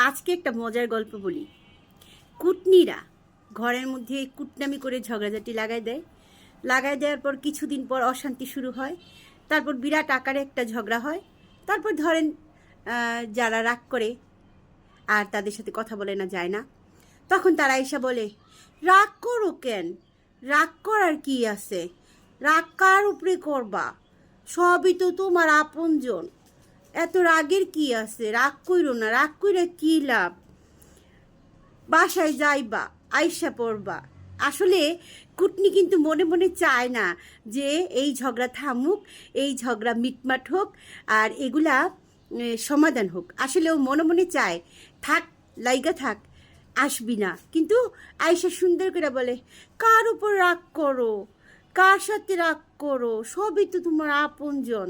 আজকে একটা মজার গল্প বলি। কুটনিরা ঘরের মধ্যে কুটনামি করে ঝগড়াঝাটি লাগাই দেওয়ার পর কিছুদিন পর অশান্তি শুরু হয়। তারপর বিরাট আকারে একটা ঝগড়া হয়। তারপর ধরেন যারা রাগ করে আর তাদের সাথে কথা বলে না, যায় না, তখন তারা এসে বলে, রাগ করো কেন? রাগ করার কি আছে? রাগ কার উপরে করবা? সবই তো তোমার আপনজন। এত রাগের কি আছে? রাগ কইরো না, রাগ কইরা কি লাভ? বাসায় যাইবা, আইসা পড়বা। আসলে কুটনি কিন্তু মনে মনে চায় না যে এই ঝগড়া থামুক, এই ঝগড়া মিটমাট হোক, আর এগুলা সমাধান হোক। আসলে ও মনে মনে চায় থাক, লাইগা থাক, আসবি না। কিন্তু আয়সা সুন্দর করে বলে, কার উপর রাগ করো? কার সাথে রাগ করো? সবই তো তোমার আপনজন।